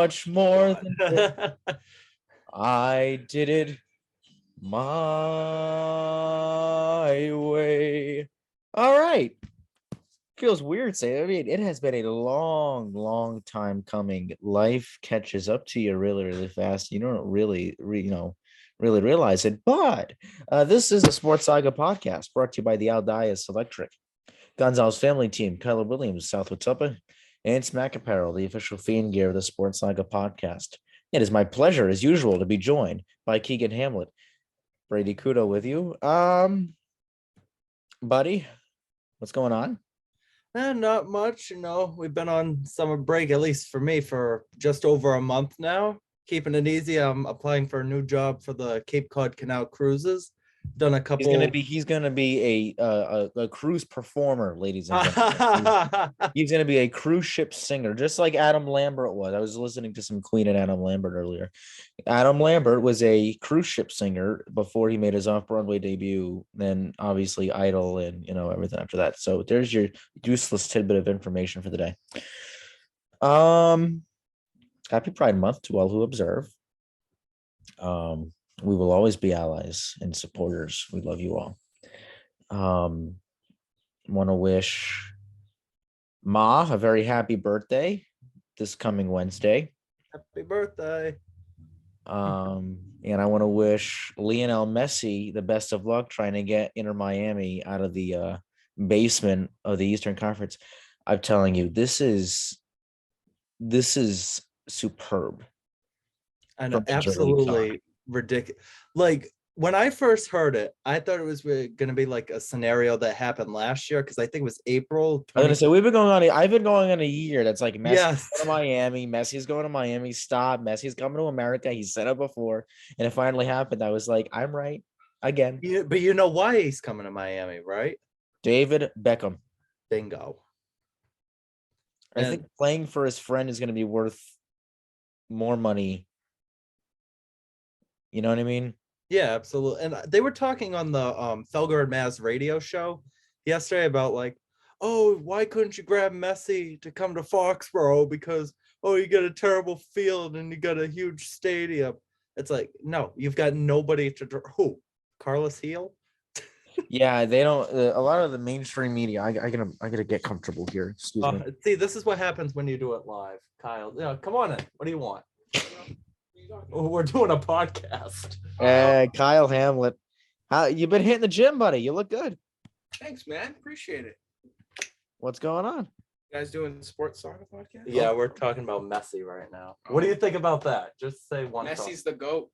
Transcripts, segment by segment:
much more than this. I did it my way. All right. Feels weird saying. I mean, it has been a long, long time coming. Life catches up to you really, really fast. You don't really realize it. But this is the Sports Saga podcast brought to you by the Aldayas Electric, Gonzalez Family Team, Kyler Williams, Southwood Supper, and Smack Apparel, the official fan gear of the Sports Saga podcast. It is my pleasure, as usual, to be joined by Keegan Hamlet. Brady Kudo with you. Buddy, what's going on? Not much. We've been on summer break, at least for me, for just over a month now. Keeping it easy. I'm applying for a new job for the Cape Cod Canal Cruises. Done a couple. He's gonna be a cruise performer, ladies and gentlemen. He's gonna be a cruise ship singer, just like Adam Lambert was. I was listening to some Queen and Adam Lambert earlier. Adam Lambert was a cruise ship singer before he made his off-Broadway debut, then obviously Idol and everything after that. So there's your useless tidbit of information for the day. Happy Pride Month to all who observe. We will always be allies and supporters. We love you all. Want to wish Ma a very happy birthday this coming Wednesday. Happy birthday. And I want to wish Lionel Messi the best of luck trying to get Inter Miami out of the basement of the Eastern Conference. I'm telling you, this is superb. I know, absolutely ridiculous. Like when I first heard it, I thought it was going to be like a scenario that happened last year because I think it was April. I was gonna say I've been going on a year that's like Messi's Yes. going to Miami, Messi's going to Miami. Stop, Messi's coming to America. He said it before, and it finally happened. I was like, I'm right again. Yeah, but you know why he's coming to Miami, right? David Beckham. Bingo. I think playing for his friend is going to be worth more money. You know what I mean? Yeah, absolutely. And they were talking on the Felger and Maz radio show yesterday about like, oh, why couldn't you grab Messi to come to Foxborough? Because, you got a terrible field and you got a huge stadium. It's like, no, you've got nobody to who? Carlos Heel? Yeah, they don't. A lot of the mainstream media. I gotta get comfortable here. Excuse me. See, this is what happens when you do it live, Kyle. Come on in. What do you want? We're doing a podcast. Kyle Hamlet, how you been hitting the gym, buddy? You look good. Thanks, man. Appreciate it. What's going on? You guys doing the Sports Saga podcast? Yeah, we're talking about Messi right now. What do you think about that? Just say one. Messi's the GOAT.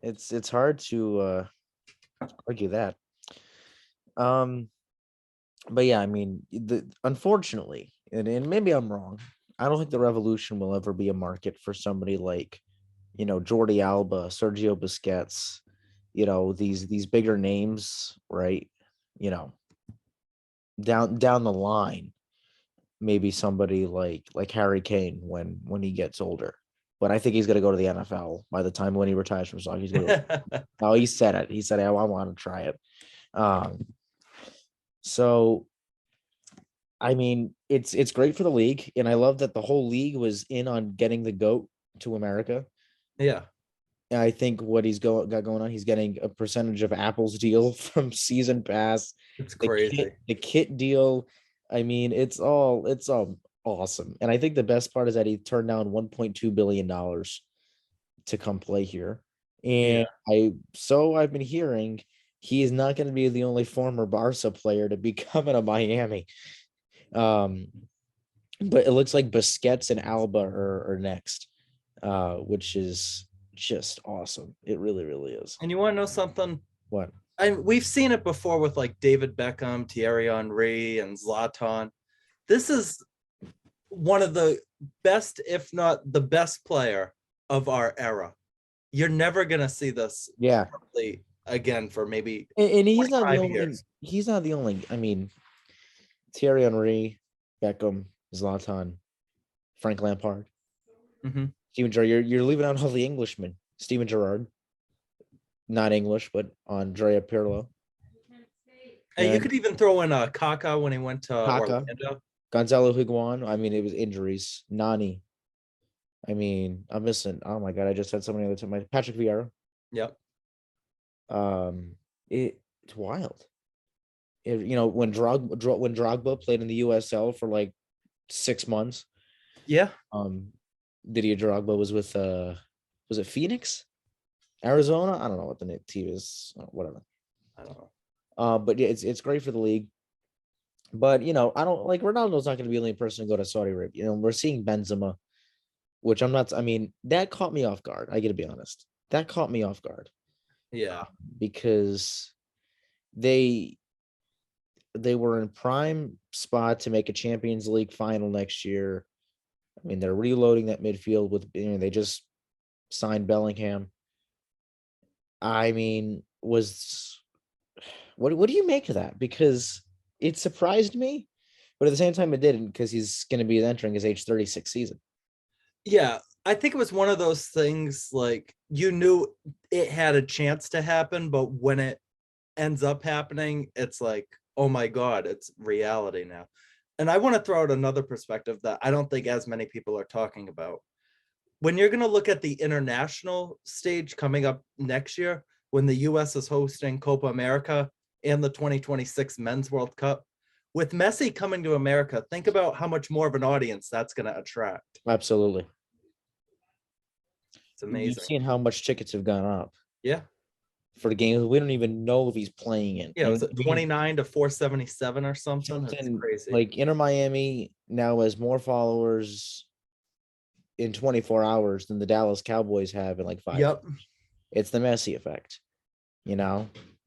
It's hard to argue that. But yeah, I mean, unfortunately, and maybe I'm wrong. I don't think the Revolution will ever be a market for somebody like, Jordi Alba, Sergio Busquets, these bigger names, right? Down the line, maybe somebody like Harry Kane when he gets older. But I think he's going to go to the NFL by the time when he retires from soccer. He's going to. Oh, he said it. He said, I want to try it. So. I mean, it's great for the league, and I love that the whole league was in on getting the GOAT to America. Yeah. And I think what he's got going on, he's getting a percentage of Apple's deal from season pass. It's crazy. The kit deal. I mean, it's all awesome. And I think the best part is that he turned down $1.2 billion to come play here. And I've been hearing he is not going to be the only former Barca player to be coming to Miami. But it looks like Busquets and Alba are next, which is just awesome. It really, really is. And you want to know something? What? We've seen it before with like David Beckham, Thierry Henry, and Zlatan. This is one of the best, if not the best player of our era. You're never gonna see this again for maybe. And he's not the only. Years. He's not the only. I mean, Thierry Henry, Beckham, Zlatan, Frank Lampard, Steven Gerrard. You're leaving out all the Englishmen. Steven Gerrard, not English, but Andrea Pirlo. And you could even throw in Kaká when he went to Orlando. Gonzalo Higuain. I mean, it was injuries. Nani. I mean, I'm missing. Oh my god, I just had so many other time. Patrick Vieira. Yep. It's wild. When Drogba played in the USL for like 6 months. Yeah. Didier Drogba was it Phoenix, Arizona? I don't know what the team is. Whatever. I don't know. But yeah, it's great for the league. But I don't like Ronaldo's not going to be the only person to go to Saudi Arabia. We're seeing Benzema, which I'm not. I mean, that caught me off guard. I got to be honest. That caught me off guard Yeah. because they were in prime spot to make a Champions League final next year. I mean, they're reloading that midfield with they just signed Bellingham. I mean, what do you make of that? Because it surprised me, but at the same time it didn't, because he's going to be entering his age 36 season. Yeah, I think it was one of those things like you knew it had a chance to happen, but when it ends up happening, it's like, oh my God, it's reality now. And I want to throw out another perspective that I don't think as many people are talking about. When you're going to look at the international stage coming up next year, when the US is hosting Copa America and the 2026 Men's World Cup, with Messi coming to America, think about how much more of an audience that's going to attract. Absolutely. It's amazing. You've seen how much tickets have gone up. Yeah. For the game, we don't even know if he's playing it. Yeah, was it 29 to 477 or something? That's crazy. Like Inter Miami now has more followers in 24 hours than the Dallas Cowboys have in like 5 Yep. hours. It's the Messi effect.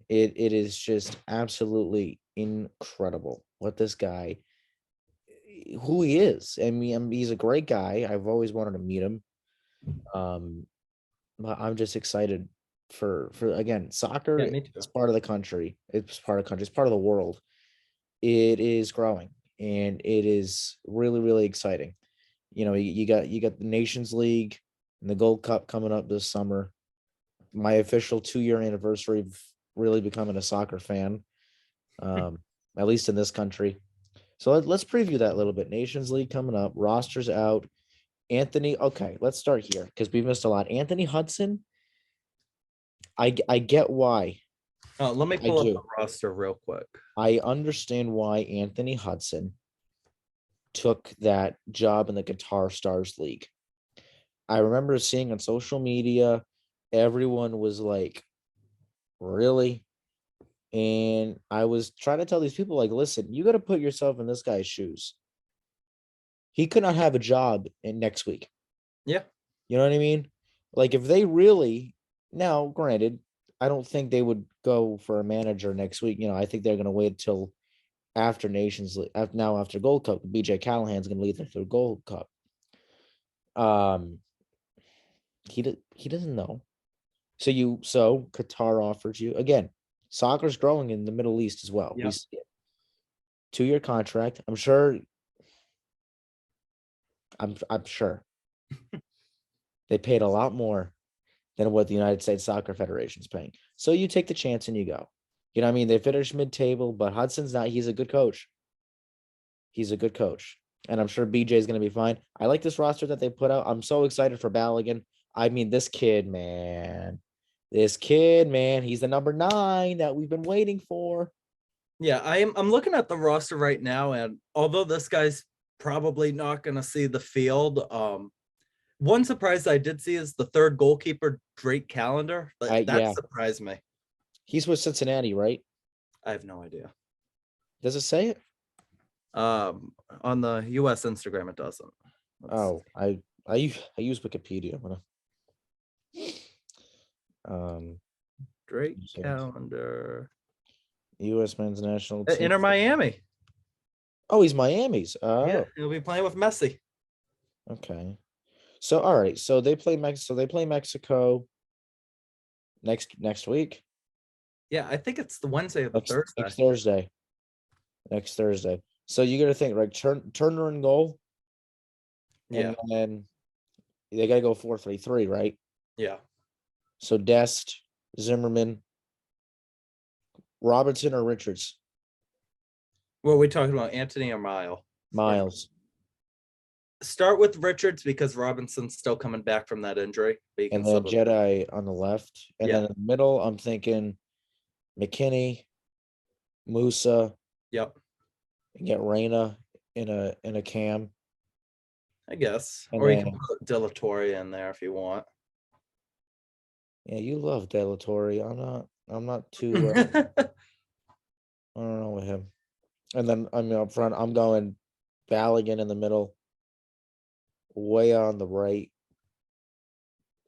It is just absolutely incredible what this guy, who he is. I mean, he's a great guy. I've always wanted to meet him. But I'm just excited for again, soccer. Yeah, me too. It's part of the country. It's part of the country. It's part of the world. It is growing, and it is really, really exciting. You got the Nations League and the Gold Cup coming up this summer. My official 2-year anniversary of really becoming a soccer fan, at least in this country. So let's preview that a little bit. Nations League coming up. Rosters out. Anthony. Okay, let's start here because we missed a lot. Anthony Hudson. I get why. Let me pull up the roster real quick. I understand why Anthony Hudson took that job in the Qatar Stars League. I remember seeing on social media, everyone was like, really? And I was trying to tell these people, like, listen, you got to put yourself in this guy's shoes. He could not have a job in next week. Yeah. You know what I mean? Like, if they really, now, granted, I don't think they would go for a manager next week. I think they're going to wait till after Nations League. After Gold Cup, BJ Callahan's going to lead them through Gold Cup. He doesn't know. So Qatar offers you again. Soccer's growing in the Middle East as well. Yep. We see it. 2-year contract. I'm sure they paid a lot more than what the United States Soccer Federation is paying. So you take the chance and you go. You know what I mean? They finished mid-table, but Hudson's not. He's a good coach. And I'm sure BJ is going to be fine. I like this roster that they put out. I'm so excited for Balogun. I mean, this kid, man. He's the number 9 that we've been waiting for. Yeah, I'm looking at the roster right now, and although this guy's probably not going to see the field, one surprise I did see is the third goalkeeper, Drake Callender. That surprised me. He's with Cincinnati, right? I have no idea. Does it say it? On the US Instagram, it doesn't. I use Wikipedia. Drake Callender, U.S. men's national team. Inter Miami. Oh, he's Miami's. Oh, yeah, he'll be playing with Messi. Okay. So all right. So they play Mexico next week. Yeah, I think it's the Wednesday or the Thursday. Next Thursday. So you got to think, right? Turner in goal. Yeah. And then they got to go 4-3-3, right? Yeah. So Dest, Zimmerman, Robertson, or Richards? Well, we talking about Anthony or Mile? Miles. Start with Richards because Robinson's still coming back from that injury. But you can And then sub him. Jedi on the left. And Yeah. then in the middle, I'm thinking McKinney, Musa, Yep, and get Reyna in a cam. I guess. And Or you can then- put De La Torre in there if you want. Yeah, you love De La Torre. I'm not too I don't know with him. And then I mean up front, I'm going Balogun in the middle, way on the right,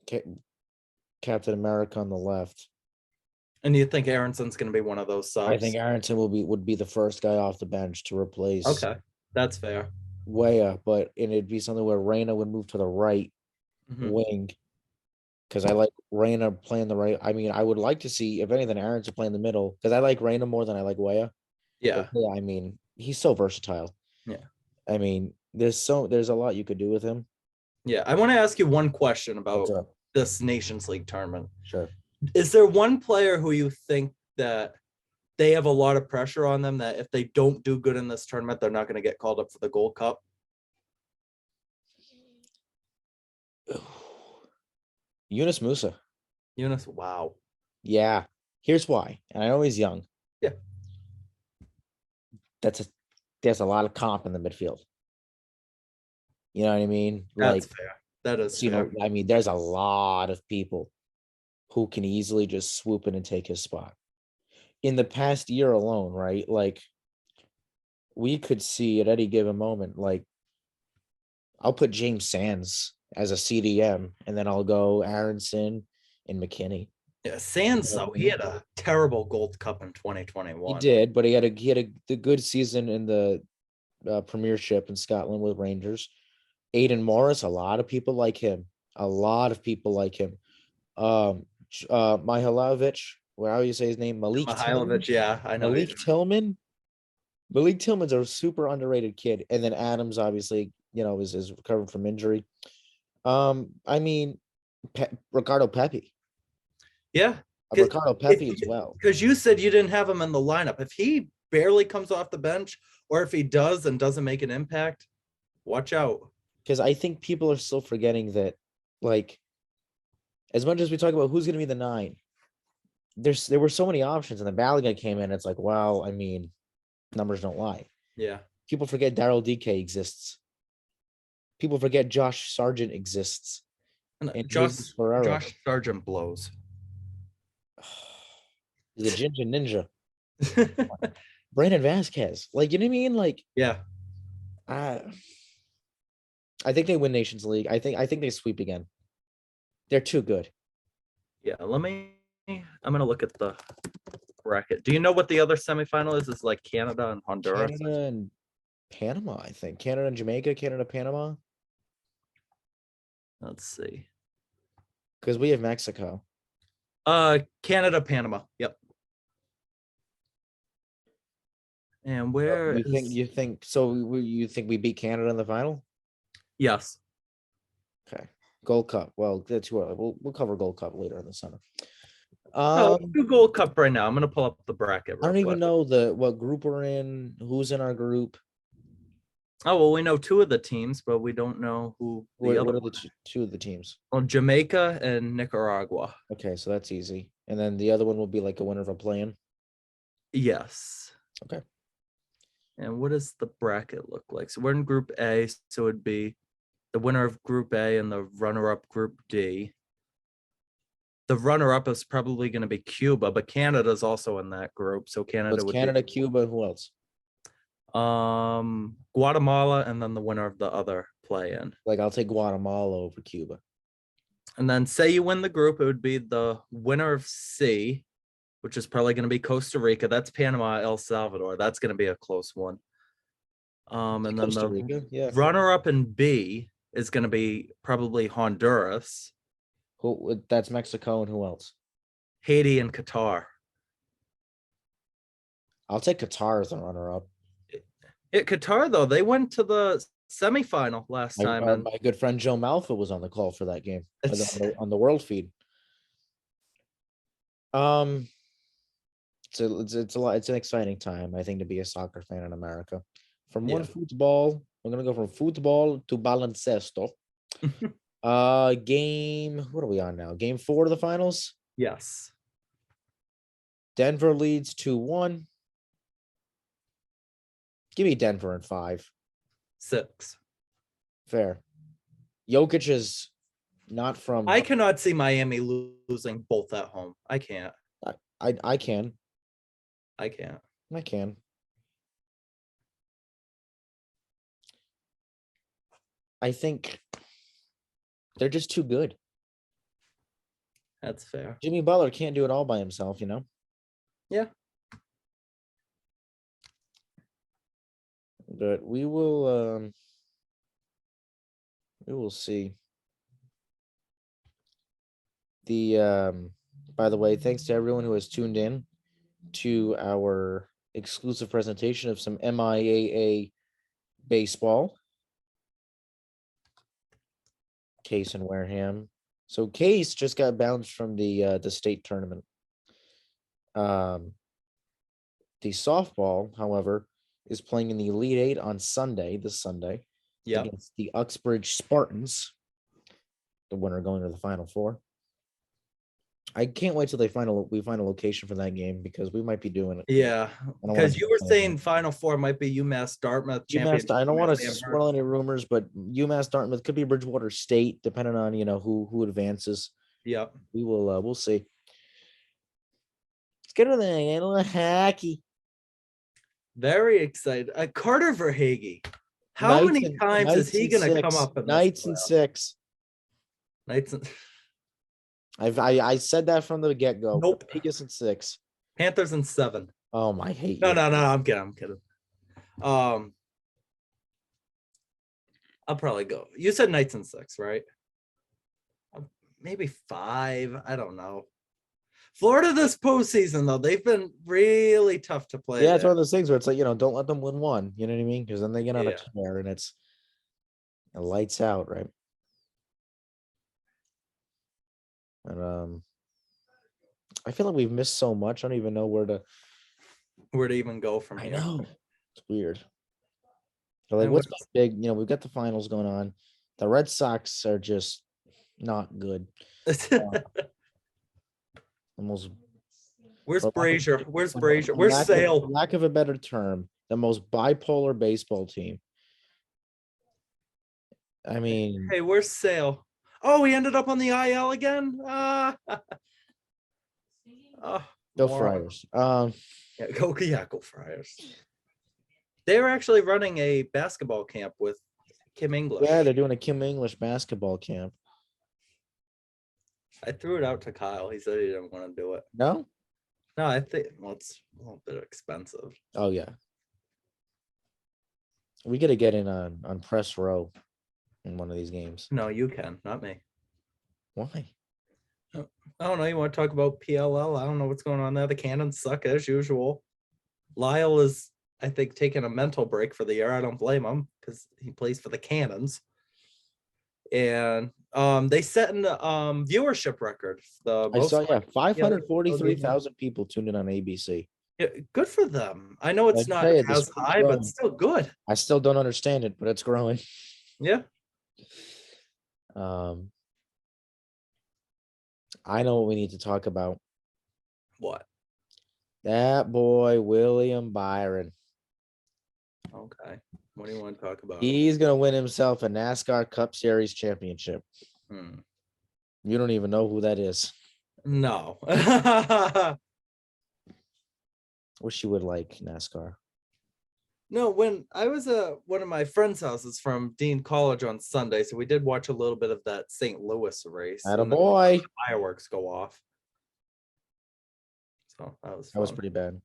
Captain America on the left. And you think Aaronson's going to be one of those subs? I think Aronson would be the first guy off the bench to replace Okay, that's fair. Weah, but it'd be something where Reyna would move to the right Mhm. wing. Because I like Reyna playing the right. I mean, I would like to see, if anything, Aronson play in the middle. Because I like Reyna more than I like Weah. Yeah, Yeah, I mean, he's so versatile. Yeah. I mean, there's a lot you could do with him. yeah. I want to ask you one question about What's up? this Nations League tournament. Sure. Is there one player who you think that they have a lot of pressure on them that if they don't do good in this tournament, they're not going to get called up for the Gold Cup? Yunus Musa. Eunice, wow. Yeah. Here's why. And I know he's young. Yeah. There's a lot of comp in the midfield. You know what I mean? That's fair. That is you fair. know, I mean, there's a lot of people who can easily just swoop in and take his spot. In the past year alone, right? Like, we could see at any given moment, like, I'll put James Sands as a CDM, and then I'll go Aronson and McKinney. Yeah, Sands though, he had a terrible Gold Cup in 2021. He did, but he had a good season in the Premiership in Scotland with Rangers. Aiden Morris, a lot of people like him. A lot of people like him. Mihailovic, how do you say his name? Malik Tillman. Mihailovic, yeah, I know. Malik Tillman. Malik Tillman's a super underrated kid, and then Adams obviously, is recovering from injury. I mean, Ricardo Pepi. Yeah, Ricardo Pepi as well. because you said you didn't have him in the lineup. If he barely comes off the bench, or if he does and doesn't make an impact, watch out. Because I think people are still forgetting that, like, as much as we talk about who's going to be the 9, there were so many options, and the Balogun came in. It's like, well, I mean, numbers don't lie. Yeah, People forget Daryl DK exists. People forget Josh Sargent exists. and And Josh Ferrero. Sargent blows. He's a ginger ninja. Brandon Vasquez. Like, you know what I mean? Like, Yeah, I think they win Nations League. I think they sweep again. They're too good. yeah. I'm gonna look at the bracket. Do you know what the other semifinal is? It's like Canada and Honduras. Canada and Panama, I think. Canada and Jamaica, Canada, Panama. Let's see. Because we have Mexico. Canada, Panama. Yep. And where You think so? You think we beat Canada in the final? Yes. Okay. Gold Cup. Well, that's too early. We'll cover Gold Cup later in the summer. Oh, do Gold Cup right now. I'm gonna pull up the bracket. I don't real even quick. know what group we're in. Who's in our group? Oh well, we know 2 of the teams, but we don't know who the What other. are the two of the teams? Well, Jamaica and Nicaragua. Okay, so that's easy. And then the other one will be like a winner of a play-in. Yes. Okay. And what does the bracket look like? So we're in Group A, so it'd be the winner of Group A and the runner-up Group D. The runner-up is probably going to be Cuba, but Canada's also in that group, so Canada It's would Canada, Cuba, and who else? be Guatemala, and then the winner of the other play-in. Like, I'll take Guatemala over Cuba. And then say you win the group, it would be the winner of C, which is probably going to be Costa Rica. That's Panama, El Salvador. That's going to be a close one. And then Costa the Rica, yeah. runner-up in B is going to be probably Honduras, That's Mexico, and who else? Haiti, and Qatar. I'll take Qatar as the runner-up. Qatar, though, they went to the semifinal last time. And My good friend Joe Malfa was on the call for that game It's- on the world feed. It's a lot. It's an exciting time, I think, to be a soccer fan in America. From Yeah. one football, we're gonna go from football to baloncesto. Game. What are we on now? Game 4 of the finals. Yes. Denver leads 2-1. Give me Denver in 5. 6. Fair. Jokic is not from. I cannot see Miami losing both at home. I can't. I can. I can't. I can. I think they're just too good. That's fair. Jimmy Butler can't do it all by himself, you know? Yeah. But we will see. By the way, thanks to everyone who has tuned in to our exclusive presentation of some MIAA baseball. Case and Wareham. So Case just got bounced from the state tournament. The softball, however, is playing in the Elite Eight on Sunday, this Sunday, against the Uxbridge Spartans. The winner going to the Final Four. I can't wait till we find a location for that game because we might be doing it. Yeah. wanna Because you were do it. saying Final Four might be UMass Dartmouth championship. I don't want to I've heard. swirl any rumors, but UMass Dartmouth could be Bridgewater State, depending on who advances. Yep. We will we'll see. Let's get to the little hockey. Very excited. Carter Verhaeghe. How Knights many and- times is Knights he and going to 6. come up in Knights and 6? Knights and I said that from the get-go. Nope. Vegas and 6. Panthers and 7. Oh, I hate No, you. no, I'm kidding. I'll probably go. You said Knights and 6, right? Maybe 5. I don't know. Florida this postseason, though, they've been really tough to play. Yeah, it's there. one of those things where it's like, don't let them win one. You know what I mean? Because then they get on Yeah. a tear and it lights out, right? And I feel like we've missed so much. I don't even know where to. Where to even go from I here. know it's weird. So like, And what's what's- big? We've got the finals going on. The Red Sox are just not good. Almost. Where's for lack of- Brazier? Where's for Brazier? lack Where's of- Sale? for lack of a better term, the most bipolar baseball team. I mean, Hey, where's Sale? Oh, he ended up on the IL again. go moron. Friars. Go Friars. They're actually running a basketball camp with Kim English. Yeah, they're doing a Kim English basketball camp. I threw it out to Kyle. He said he didn't want to do it. No? No, I think it's a little bit expensive. Oh yeah. We got to get in on press row in one of these games. No, you can, not me. Why? I don't know. You want to talk about PLL? I don't know what's going on there. The Cannons suck as usual. Lyle is, I think, taking a mental break for the year. I don't blame him because he plays for the Cannons. And they set an viewership record. The I most saw 543,000 Yeah. people tuned in on ABC. Yeah, good for them. I know it's I'd not say it, the as sport's high, growing. but still good. I still don't understand it, but it's growing. Yeah. I know what we need to talk about. What? That boy William Byron. Okay. What do you want to talk about? He's gonna win himself a NASCAR Cup Series championship. Hmm. You don't even know who that is. No. Wish you would like NASCAR. No, when I was at one of my friends' houses from Dean College on Sunday, so we did watch a little bit of that St. Louis race. Atta and then boy. fireworks go off. So that was That was fun. pretty bad.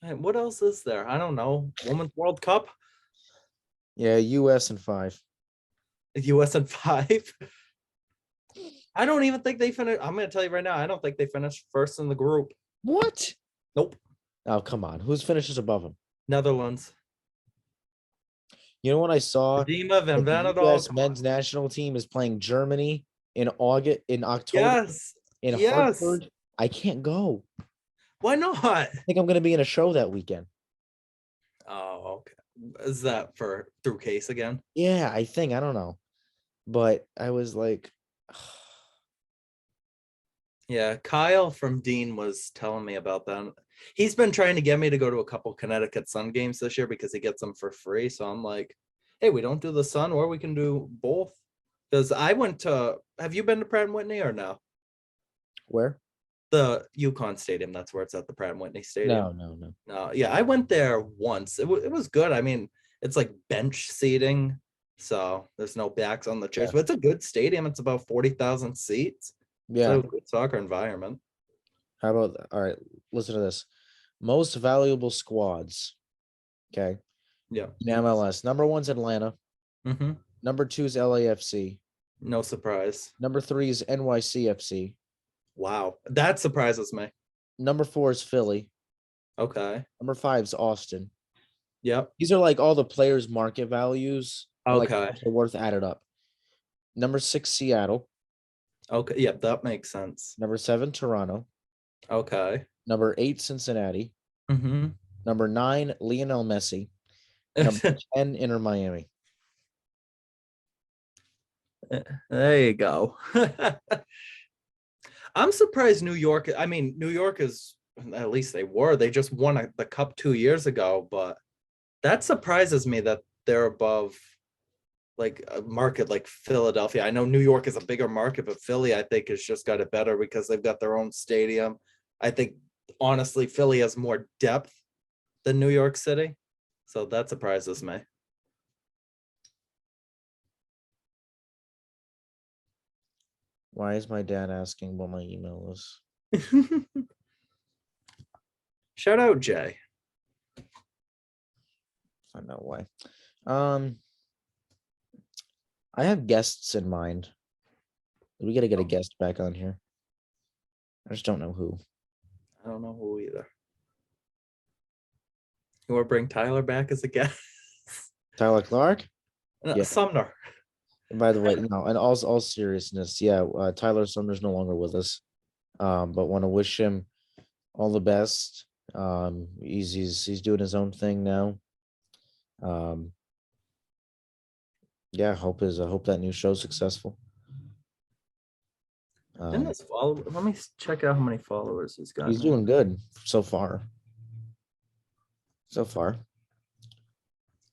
And what else is there? I don't know. Women's World Cup, Yeah, US and 5. US and 5. I don't even think they finished. I'm going to tell you right now. I don't think they finished first in the group. What? Nope. Oh, come on. Who's finishes above him? Netherlands. You know what I saw? Dima Van That the Vanadal. US men's national team is playing Germany in October Yes. in yes. Hartford. I can't go. Why not? I think I'm gonna be in a show that weekend. Oh, okay. Is that for through Case again? Yeah, I think. I don't know. But I was like, Yeah, Kyle from Dean was telling me about that. He's been trying to get me to go to a couple Connecticut Sun games this year because he gets them for free. So I'm like, hey, we don't do the Sun, or we can do both. Because I went to, have you been to Pratt and Whitney or no? where? The Yukon Stadium. That's where it's at, the Pratt and Whitney Stadium. No. No, yeah, I went there once. It was good. I mean, it's like bench seating, so there's no backs on the chairs, Yeah. but it's a good stadium. It's about 40,000 seats. Yeah. So good soccer environment. How about all right? Listen to this. Most valuable squads. Okay. Yeah. In MLS. Number one's Atlanta. Mm-hmm. Number two is LAFC. No surprise. Number three is NYCFC. Wow, that surprises me. Number four is Philly. Okay. Number five is Austin. Yep. These are like all the players' market values. Like Okay. they're worth added up. Number six, Seattle. Okay. Yep, that makes sense. Number seven, Toronto. Okay. Number eight, Cincinnati. Mm-hmm. Number nine, Lionel Messi. Number 10, Inter Miami. There you go. I'm surprised New York. I mean, New York is, at least they were. They just won the cup 2 years ago, but that surprises me that they're above like a market like Philadelphia. I know New York is a bigger market, but Philly, I think, has just got it better because they've got their own stadium. I think, honestly, Philly has more depth than New York City. So that surprises me. Why is my dad asking what my email is? Shout out, Jay. Find out why. I have guests in mind. We got to get a guest back on here. I just don't know who. I don't know who either. You want to bring Tyler back as a guest? Tyler Clark? No, Yeah. Sumner. And by the way, no, and all seriousness, yeah, Tyler Sumner's no longer with us. But want to wish him all the best. He's doing his own thing now. Yeah, hope that new show's successful. Let me check out how many followers he's got. He's now. doing good so far. So far.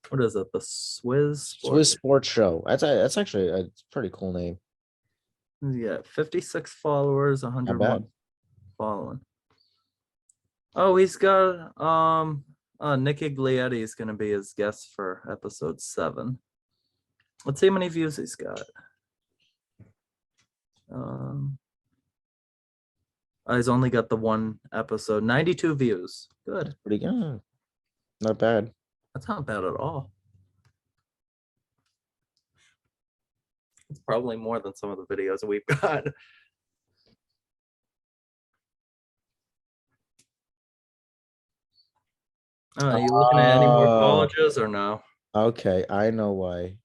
What is it? The Swiss Swiss Sports Show. That's actually a pretty cool name. Yeah, 56 followers, Not 100 bad. following. Oh, he's got Nicky Glietti is going to be his guest for episode 7. Let's see how many views he's got. He's only got the one episode, 92 views. Good. Pretty good. Not bad. That's not bad at all. It's probably more than some of the videos we've got. Are you looking at any more Oh. colleges or no? Okay, I know why.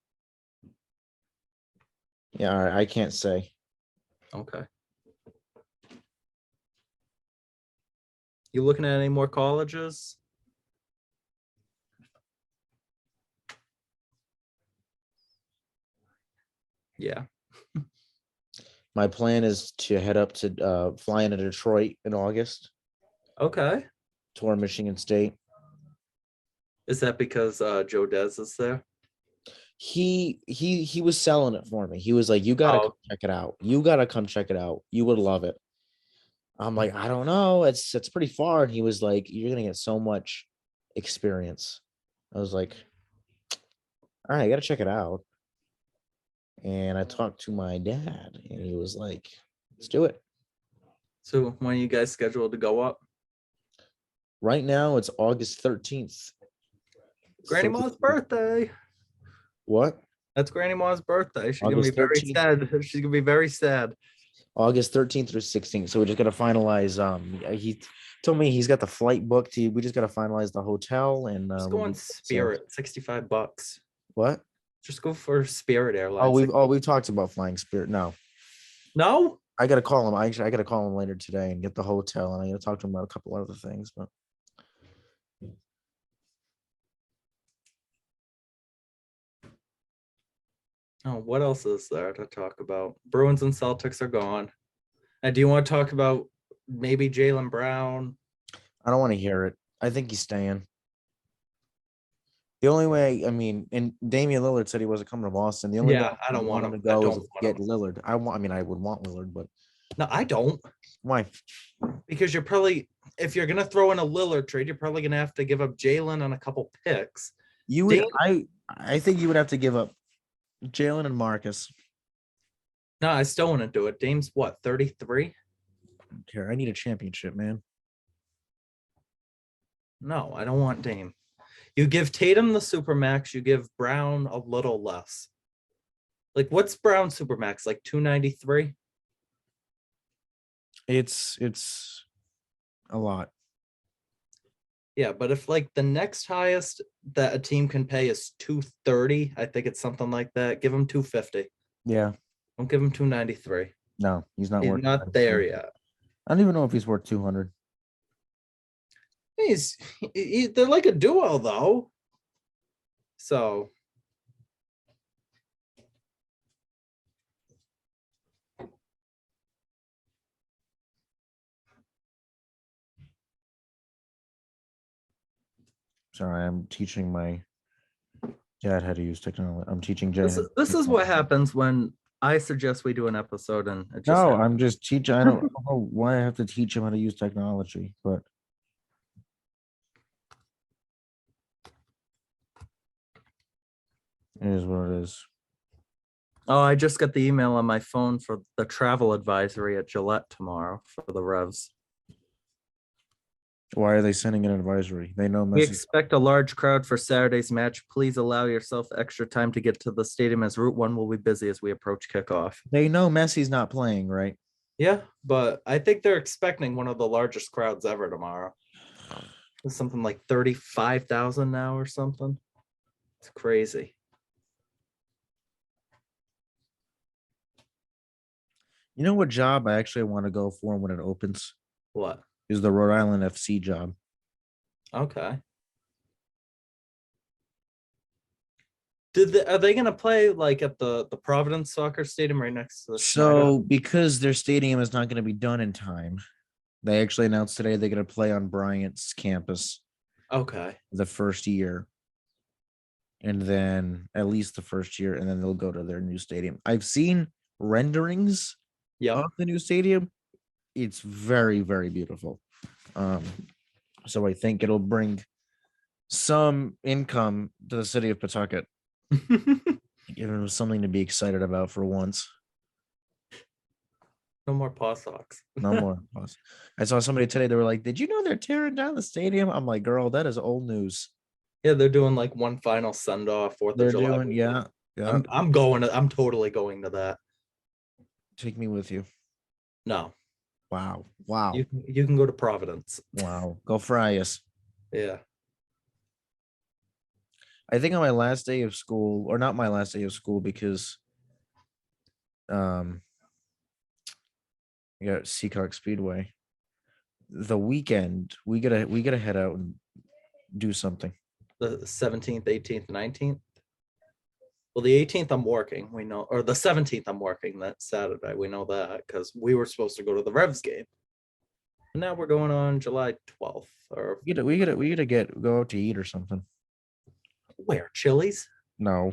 Yeah, all right, I can't say. Okay. You looking at any more colleges? Yeah. My plan is to head up to fly into Detroit in August, Okay. tour Michigan State. Is that because Joe Dez is there? He was selling it for me. He was like, "You gotta Oh. come check it out. You gotta come check it out. You would love it." I'm like, "I don't know. It's pretty far." And he was like, "You're gonna get so much experience." I was like, "All right, I gotta check it out." And I talked to my dad, and he was like, "Let's do it." So when are you guys scheduled to go up? Right now, it's August 13th. Granny Ma's birthday. What? That's Granny Ma's birthday. She's gonna be August very 13th. sad. She's gonna be very sad. August 13th through 16th. So we just gotta finalize. He told me he's got the flight booked. We just gotta finalize the hotel and Just we'll go on be- Spirit, $65. What? Just go for Spirit Airlines. Oh, we've talked about flying Spirit. No, No? I gotta call him. I gotta call him later today and get the hotel, and I gotta talk to him about a couple other things. But Oh, what else is there to talk about? Bruins and Celtics are gone. And do you want to talk about maybe Jaylen Brown? I don't want to hear it. I think he's staying. The only way, I mean, and Damian Lillard said he wasn't coming to Boston. The only way I don't want him him. to I go don't is want get him. Lillard. I mean, I would want Lillard, but No, I don't. why? Because you're probably, if you're gonna throw in a Lillard trade, you're probably gonna have to give up Jalen and a couple picks. You would. Dame- I think you would have to give up Jalen and Marcus. No, I still want to do it. Dame's what, 33? I don't care. I need a championship, man. No, I don't want Dame. You give Tatum the supermax, you give Brown a little less. Like, what's Brown supermax? Like 293? It's a lot. Yeah, but if like the next highest that a team can pay is 230, I think it's something like that. Give him 250. Yeah. Don't give him 293. No, he's not He's worth. not there yet. I don't even know if he's worth 200. They're like a duo though. So Sorry, I'm teaching my dad how to use technology. I'm teaching Jay. this is what happens when I suggest we do an episode and it just No, happens. I'm just teaching. I don't know why I have to teach him how to use technology, but it is what it is. Oh, I just got the email on my phone for the travel advisory at Gillette tomorrow for the Revs. Why are they sending an advisory? They know We Messi. expect a large crowd for Saturday's match. Please allow yourself extra time to get to the stadium as Route 1 will be busy as we approach kickoff. They know Messi's not playing, right? Yeah, but I think they're expecting one of the largest crowds ever tomorrow. It's something like 35,000 now or something. It's crazy. You know what job I actually want to go for when it opens What? is the Rhode Island FC job. Okay. Are they gonna play like at the Providence soccer stadium right next to the So because their stadium is not going to be done in time, they actually announced today they're going to play on Bryant's campus Okay. the first year. And then at least the first year, and then they'll go to their new stadium. I've seen renderings Yeah. of the new stadium. It's very, very beautiful. So I think it'll bring some income to the city of Pawtucket. Give them something to be excited about for once. No more paw socks. No more. I saw somebody today. They were like, "Did you know they're tearing down the stadium?" I'm like, "Girl, that is old news." Yeah, they're doing like one final send off. They're doing, yeah. I'm going to. I'm totally going to that. Take me with you. No, Wow. you can go to Providence. Wow. Go Friars. Yeah. I think on my last day of school, or not my last day of school, because I got Seacock Speedway. The weekend, we gotta head out and do something. The 17th, 18th, 19th. Well, the 18th I'm working, we know, or the 17th I'm working that Saturday. We know that because we were supposed to go to the Revs game. And now we're going on July 12th. Or We gotta go out to eat or something. where? Chili's? No.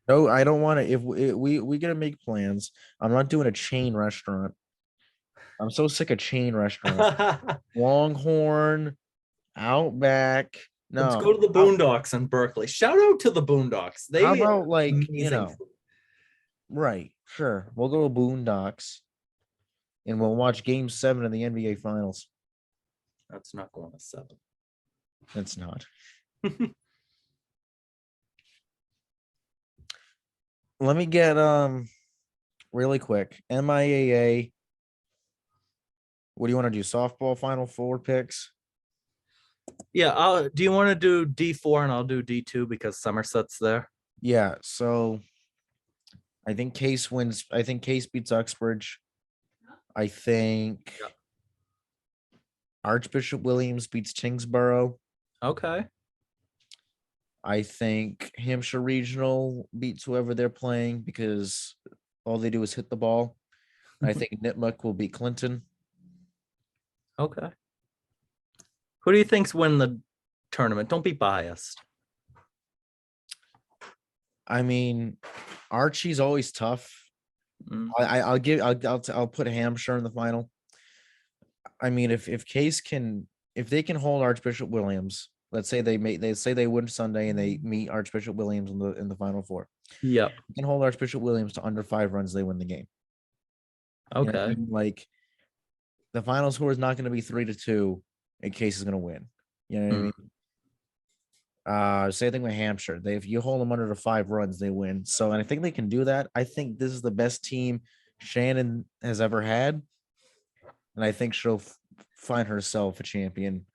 No, I don't want to. If we gotta make plans. I'm not doing a chain restaurant. I'm so sick of chain restaurants. Longhorn, Outback. No. Let's go to the Boondocks in Berkeley. Shout out to the Boondocks. They How about like amazing food. right? Sure, we'll go to Boondocks, and we'll watch Game 7 of the NBA Finals. That's not going to 7. It's not. Let me get really quick MIAA. What do you want to do? Softball Final Four picks? Yeah, do you want to do D4 and I'll do D2 because Somerset's there? Yeah. So I think Case wins. I think Case beats Uxbridge. I think Yeah. Archbishop Williams beats Tingsboro. Okay. I think Hampshire Regional beats whoever they're playing because all they do is hit the ball. I think Nipmuc will beat Clinton. Okay. Who do you think's win the tournament? Don't be biased. I mean, Archie's always tough. Mm, I'll put Hampshire in the final. I mean, if they can hold Archbishop Williams, let's say they say they win Sunday and they meet Archbishop Williams in the final four. Yep. You can hold Archbishop Williams to under 5 runs, they win the game. You know what I Okay. mean? Like the final score is not going to be 3-2 and Case is going to win. You know what I Mm. mean? Same thing with Hampshire. If you hold them under the 5 runs, they win. So, and I think they can do that. I think this is the best team Shannon has ever had, and I think she'll find herself a champion.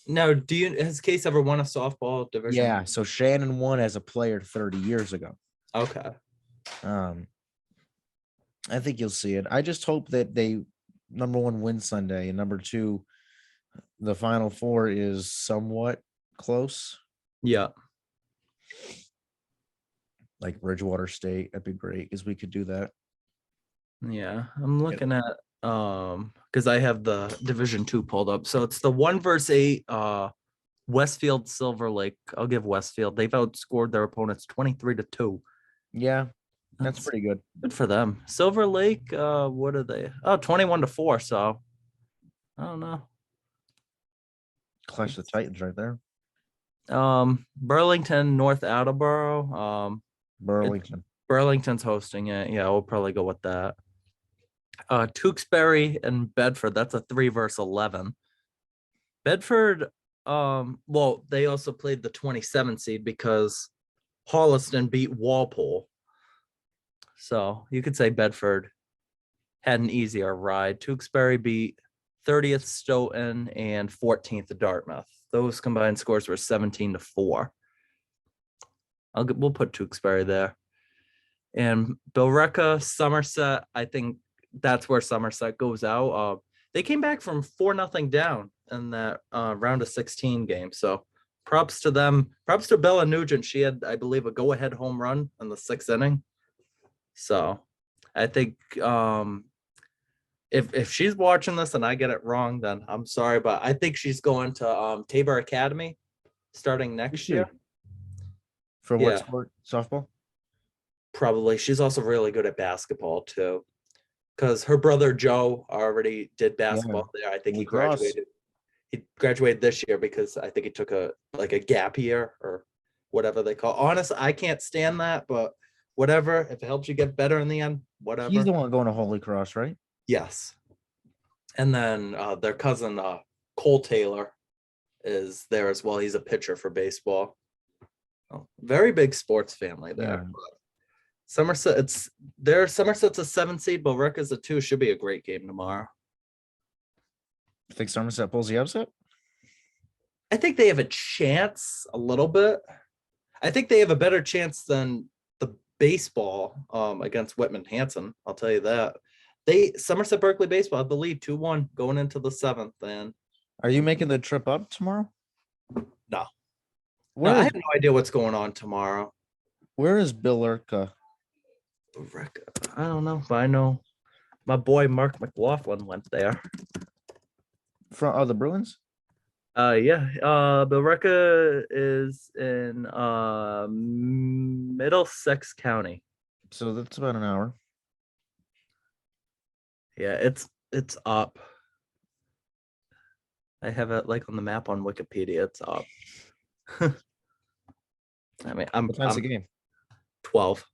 Now, has Case ever won a softball division? Yeah. So Shannon won as a player 30 years ago. Okay. I think you'll see it. I just hope that they, number one, win Sunday, and number two, the final four is somewhat close. Yeah. Like Bridgewater State, that'd be great because we could do that. Yeah. I'm looking at because I have the Division 2 pulled up. So it's the 1-8 Westfield Silver Lake. I'll give Westfield. They've outscored their opponents 23-2. Yeah, that's pretty good. Good for them. Silver Lake, what are they? Oh, 21-4. So I don't know. Clash the Titans right there. Burlington, North Attleboro. Burlington. Burlington's hosting it. Yeah, we'll probably go with that. Tewksbury and Bedford. That's a 3 versus 11. Bedford, well, they also played the 27 seed because Holliston beat Walpole. So you could say Bedford had an easier ride. Tewksbury beat 30th Stoughton and 14th Dartmouth. Those combined scores were 17-4. We'll put Tewksbury there. And Billerica, Somerset, I think that's where Somerset goes out. They came back from 4-0 down in that round of 16 game. So props to them. Props to Bella Nugent. She had, I believe, a go-ahead home run in the 6th inning. So I think if she's watching this and I get it wrong, then I'm sorry, but I think she's going to Tabor Academy starting next year. For what Yeah. sport? Softball? Probably. She's also really good at basketball too, because her brother Joe already did basketball there. I think he Lacrosse. graduated. He graduated this year because I think he took a gap year or whatever they call. Honestly, I can't stand that, but whatever. If it helps you get better in the end, whatever. He's the one going to Holy Cross, right? Yes. And then their cousin Cole Taylor is there as well. He's a pitcher for baseball. Oh, very big sports family there. Yeah. Somerset's a 7 seed, but Billerica's a 2. Should be a great game tomorrow. You think Somerset pulls the upset? I think they have a chance a little bit. I think they have a better chance than the baseball against Whitman Hanson. I'll tell you that. Somerset Berkeley baseball, I believe, 2-1 going into the 7th. And Are you making the trip up tomorrow? No. Where, I is, have no idea what's going on tomorrow. where is Billerica? I don't know, but I know my boy Mark McLaughlin went there. From the Bruins? Yeah. Billerica is in Middlesex County. So that's about an hour. Yeah, it's up. I have it like on the map on Wikipedia. It's up. I mean, What time's the I'm game? 12.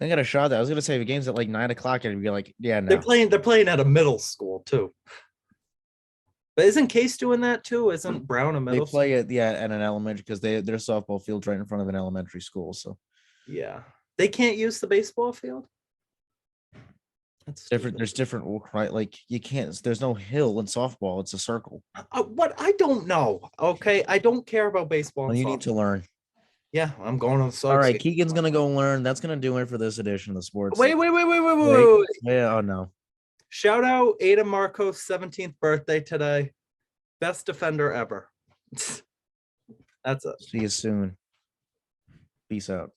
I got a shot that I was gonna say the game's at like 9 o'clock, and I'd be like, yeah, no. They're playing at a middle school too. But isn't Case doing that too? Isn't Brown a They middle play at at an elementary because their softball field's right in front of an elementary school. So Yeah. They can't use the baseball field? That's different. stupid. There's different, right? Like you can't. There's no hill in softball. It's a circle. What? I don't know. Okay. I don't care about baseball. Well, and you need softball. to learn. Yeah, I'm going to the Sox. All right, game. Keegan's gonna go learn. That's gonna do it for this edition of the sports. Wait. Yeah. Oh no. Shout out Ada Marco's 17th birthday today. Best defender ever. That's it. See you soon. Peace out.